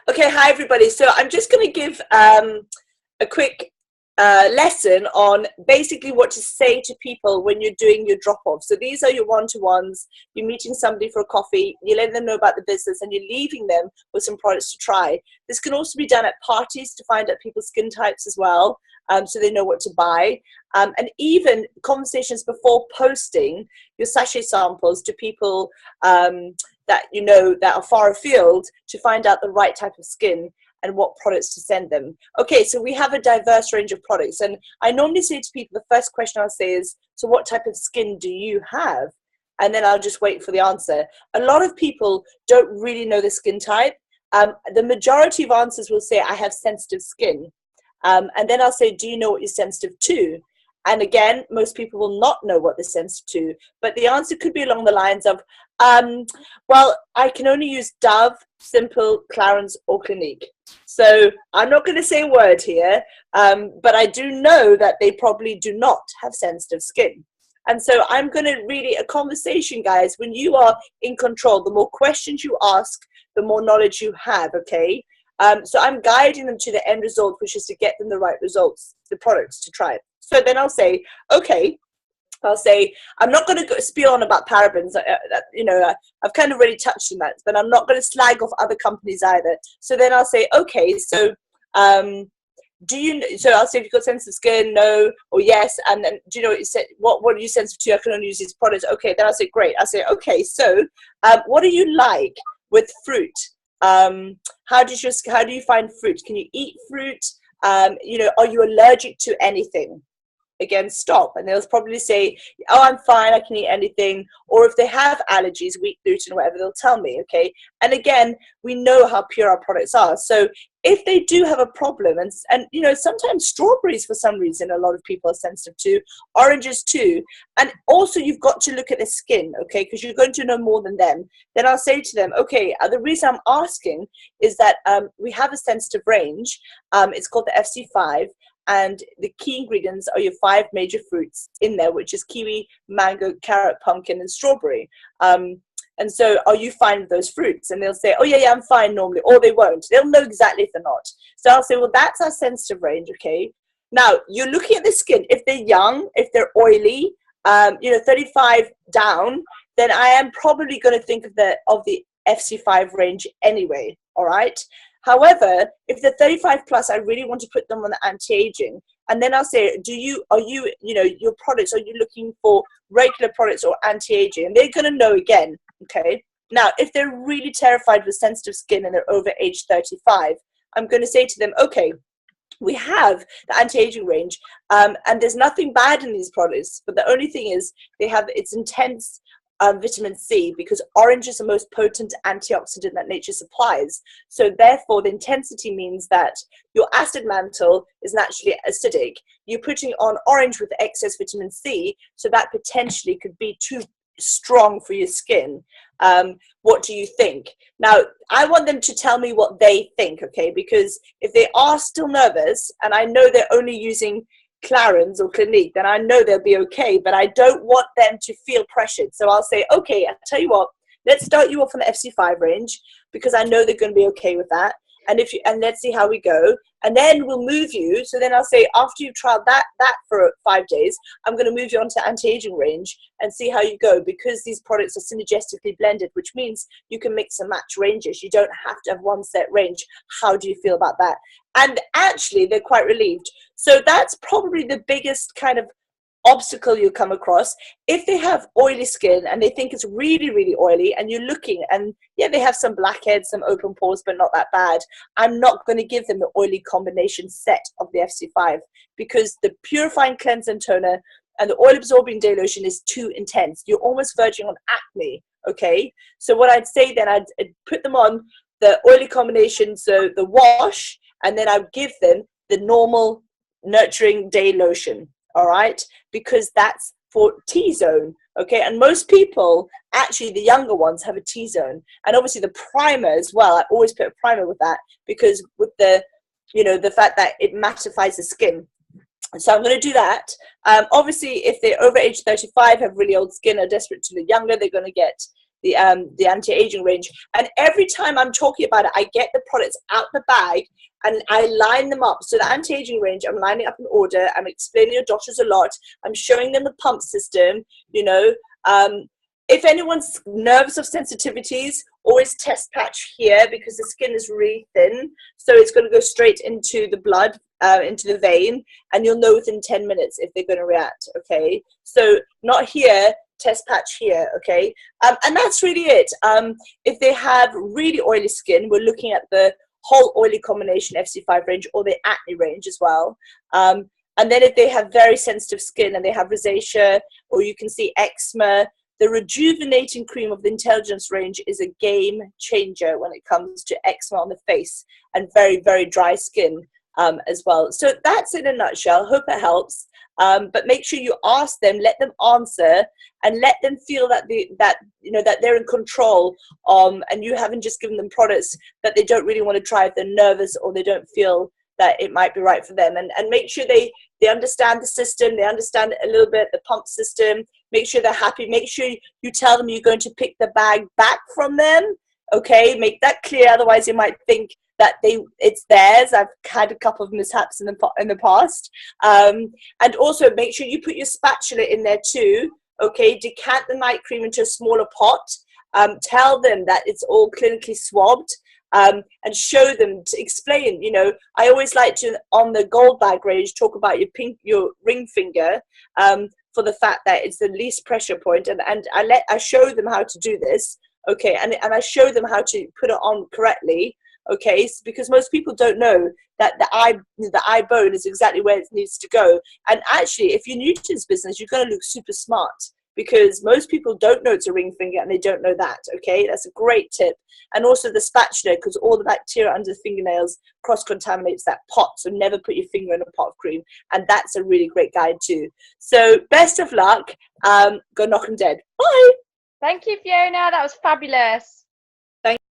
Okay, hi everybody. So I'm just going to give a quick lesson on basically what to say to people when you're doing your drop-off. So these are your one-to-ones. You're meeting somebody for a coffee, you let them know about the business, and you're leaving them with some products to try. This can also be done at parties to find out people's skin types as well, so they know what to buy. And even conversations before posting your sachet samples to people that you know that are far afield, to find out the right type of skin and what products to send them. Okay, so we have a diverse range of products, and I normally say to people, the first question I'll say is, so what type of skin do you have? And then I'll just wait for the answer. A lot of people don't really know the skin type. The majority of answers will say, I have sensitive skin. And then I'll say, do you know what you're sensitive to? And again, most people will not know what they're sensitive to, but the answer could be along the lines of, well, I can only use Dove, Simple, Clarins, or Clinique. So I'm not going to say a word here, but I do know that they probably do not have sensitive skin. And so I'm going to really, a conversation, guys, when you are in control, the more questions you ask, the more knowledge you have, okay? So I'm guiding them to the end result, which is to get them the right results, the products to try. So then I'll say, okay, I'm not going to spiel on about parabens. You know, I've kind of already touched on that, but I'm not going to slag off other companies either. So then I'll say, okay, so do you? So I'll say, if you've got sensitive skin, no or yes, and then do you know what you said? What are you sensitive to? I can only use these products. Okay, then I'll say, great. I'll say, okay, so what do you like with fruit? How do you find fruit? Can you eat fruit? You know, are you allergic to anything? Again, stop, and they'll probably say, oh, I'm fine, I can eat anything. Or if they have allergies, wheat gluten or whatever, they'll tell me. Okay, and again, we know how pure our products are. So if they do have a problem, and you know, sometimes strawberries for some reason a lot of people are sensitive to, oranges too, and also you've got to look at the skin, okay, because you're going to know more than them. Then I'll say to them, okay, the reason I'm asking is that we have a sensitive range. It's called the FC5. And the key ingredients are your 5 major fruits in there, which is kiwi, mango, carrot, pumpkin, and strawberry. And so, are you fine with those fruits? And they'll say, oh, yeah, I'm fine normally. Or they won't. They'll know exactly if they're not. So I'll say, well, that's our sensitive range, okay? Now, you're looking at the skin. If they're young, if they're oily, you know, 35 down, then I am probably going to think of the FC5 range anyway, all right? However, if they're 35 plus, I really want to put them on the anti-aging. And then I'll say, you know, your products, are you looking for regular products or anti-aging? And they're going to know again, okay? Now, if they're really terrified with sensitive skin and they're over age 35, I'm going to say to them, okay, we have the anti-aging range, and there's nothing bad in these products, but the only thing is it's intense vitamin C, because orange is the most potent antioxidant that nature supplies. So therefore, the intensity means that your acid mantle is naturally acidic. You're putting on orange with excess vitamin C, so that potentially could be too strong for your skin. What do you think? Now, I want them to tell me what they think, okay? Because if they are still nervous, and I know they're only using Clarins or Clinique, then I know they'll be okay, but I don't want them to feel pressured. So I'll say, okay, I'll tell you what, let's start you off on the FC5 range, because I know they're going to be okay with that. And let's see how we go. And then we'll move you. So then I'll say, after you've tried that for 5 days, I'm going to move you on to anti-aging range and see how you go, because these products are synergistically blended, which means you can mix and match ranges. You don't have to have one set range. How do you feel about that? And actually, they're quite relieved. So that's probably the biggest kind of obstacle you'll come across. If they have oily skin and they think it's really, really oily, and you're looking, and yeah, they have some blackheads, some open pores, but not that bad, I'm not going to give them the oily combination set of the FC5, because the purifying cleanser and toner and the oil absorbing day lotion is too intense. You're almost verging on acne, okay? So what I'd say then, I'd put them on the oily combination, so the wash, and then I'd give them the normal nurturing day lotion. All right, because that's for T-zone, okay? And most people, actually the younger ones, have a T-zone. And obviously the primer as well, I always put a primer with that, because with the, you know, the fact that it mattifies the skin. So I'm going to do that. Obviously, if they're over age 35, have really old skin, are desperate to look younger, they're going to get, the anti-aging range. And every time I'm talking about it, I get the products out the bag and I line them up. So the anti-aging range, I'm lining up in order. I'm explaining your doctors a lot. I'm showing them the pump system, you know. If anyone's nervous of sensitivities, always test patch here because the skin is really thin. So it's going to go straight into the blood, into the vein, and you'll know within 10 minutes if they're going to react, okay? So not here, test patch here, okay? And that's really it. If they have really oily skin, we're looking at the whole oily combination FC5 range or the acne range as well. And then if they have very sensitive skin and they have rosacea, or you can see eczema, the rejuvenating cream of the Intelligence range is a game changer when it comes to eczema on the face and very, very dry skin as well. So that's in a nutshell. Hope it helps. But make sure you ask them, let them answer, and let them feel that that they're in control. And you haven't just given them products that they don't really want to try if they're nervous or they don't feel that it might be right for them. And make sure they understand the system, they understand a little bit the pump system, make sure they're happy, make sure you tell them you're going to pick the bag back from them, okay? Make that clear, otherwise you might think that it's theirs. I've had a couple of mishaps in the past. And also make sure you put your spatula in there too, okay? Decant the night cream into a smaller pot. Tell them that it's all clinically swabbed. And show them, to explain, you know, I always like to, on the gold bag range, talk about your ring finger, for the fact that it's the least pressure point. And I show them how to do this, okay, and I show them how to put it on correctly, okay, because most people don't know that the eye bone is exactly where it needs to go. And actually, if you're new to this business, you're going to look super smart, because most people don't know it's a ring finger and they don't know that, okay? That's a great tip. And also the spatula, because all the bacteria under the fingernails cross-contaminates that pot, so never put your finger in a pot of cream. And that's a really great guide too. So best of luck. Go knock 'em dead. Bye. Thank you, Fiona. That was fabulous.